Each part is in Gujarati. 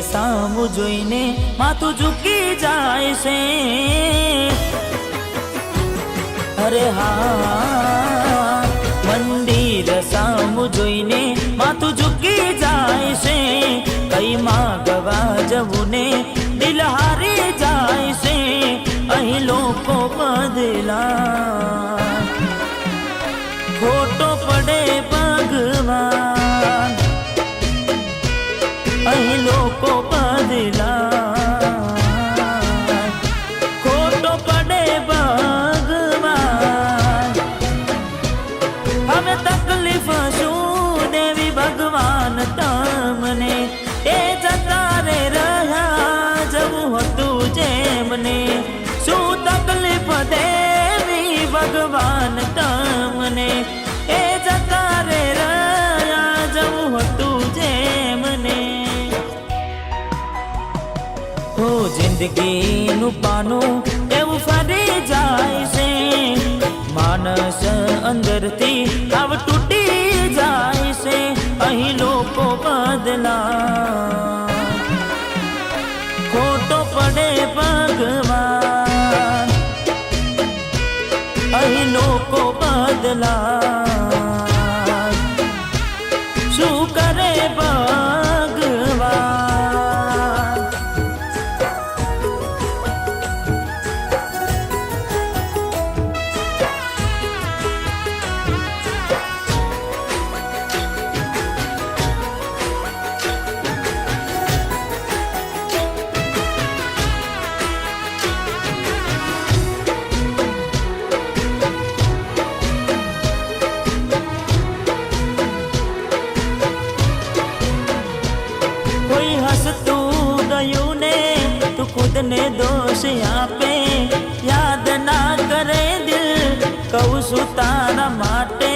સામું જોઈને માથું ઝૂકી જાય છે। અરે હા, મંદિર સામું જોઈને માથું ઝૂકી જાય છે। કઈ માગવા જવું ને દિલ હારી જાય છે। અહીં લોકો બદલા, ખોટો પડે ભગવાન। અહીં લોકો બદલા, ખોટો પડે ભગવાન। હવે તકલીફ શું દેવી ભગવાન તમને, એ જતા રે રહ્યા જવું હતું જેમને। શું તકલીફ દેવી ભગવાન તમને, એ જતા રે રહ્યા જવું હતું જેમને। હો જિંદગીનું પાનું એવું ફરી જાય છે। માનસ અંદરથી આવ તૂટી જાય છે। અહીં લોકો બદલા, ખોટો પડે ભગવાન। અહીં લોકો બદલા, શું કરે ભગવાન। કોઈ હસતું ગયું ને તું ખુદને દોષ આપે, યાદ ના કરે દિલ કહું છું તારા માટે।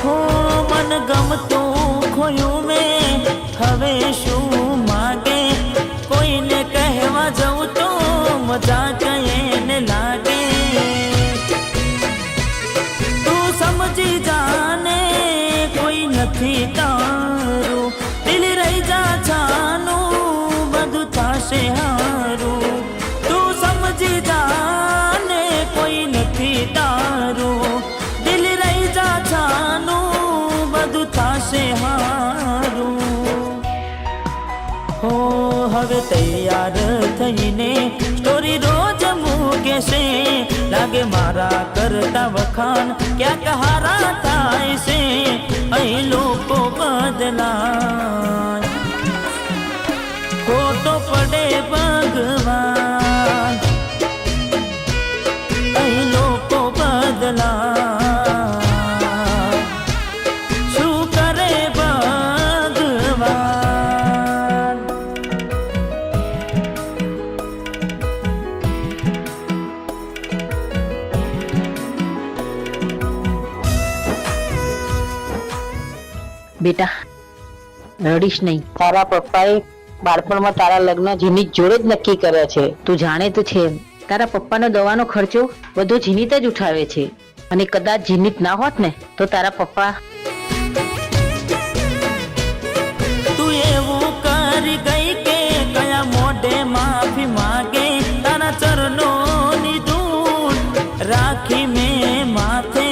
હો મન ગમતું ખોયું મેં હવે શું માગે, કોઈને કહેવા જવું તો મજા કઈને લાગે। તું સમજી જાને કોઈ નથી તારું, દિલ રહી જા જાનું બધું થશે હારું। તું સમજી જાને કોઈ નથી તારું, દિલ રહી જા જાનું બધું થશે હારું। હો હવે તૈયાર થઈને સ્ટોરી રોજ મૂકે છે, લાગે મારા કરતા વખાણ ક્યાંક હારા થાય છે। અહીં લોકો બદલાય, ખોટો પડે ભગવાન। અહીં લોકો બદલાય, શું કરે ભગવાન। બેટા રડીશ નહીં। તારા પપ્પાએ બાળપણમાં તારા લગ્ન જીનીત જોડે જ નક્કી કર્યા છે। તું જાણે તો છે તારા પપ્પાનો દવાનો ખર્ચો બધો જીનીત જ ઉઠાવે છે, અને કદાચ જીનીત ના હોત ને તો તારા પપ્પા તું એવું કરી ગઈ કે કયા મોઢે માફી માગે। તારા ચરણોની ધૂળ રાખી મેં માથે।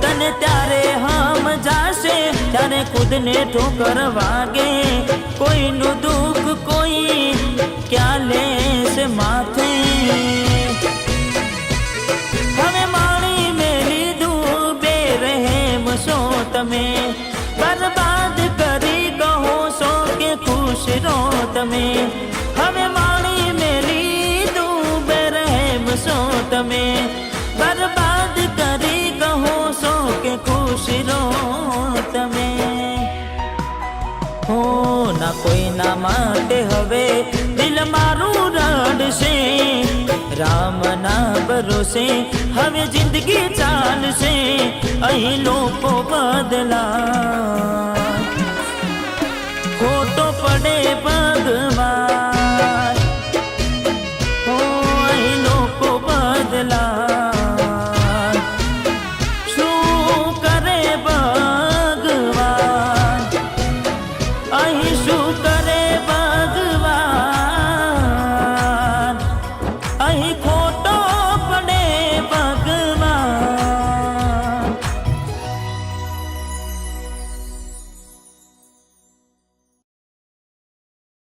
તને ત્યારે હમ જાશે ત્યારે ખુદને ઠોકર વાગે। કોઈનું દુઃખ કોઈ ક્યાં લેશે માથે। હવે માણી મેં લીધું બે રહેમ છો તમે, બરબાદ કરી કહો છો કે ખુશ રહો તમે। હવે માણી મેં લીધું બે રહેમ છો તમે, બરબાદ કરી કહો છો કે ખુશ રહો તમે। હો ના કોઈના માટે હવે દિલ મારું રડશે, રામના ભરોસે હવે જિંદગી ચાલશે। અહીં લોકો બદલા, ખોટો પડે ભગવાન। હો અહીં લોકો બદલા, અહીં ખો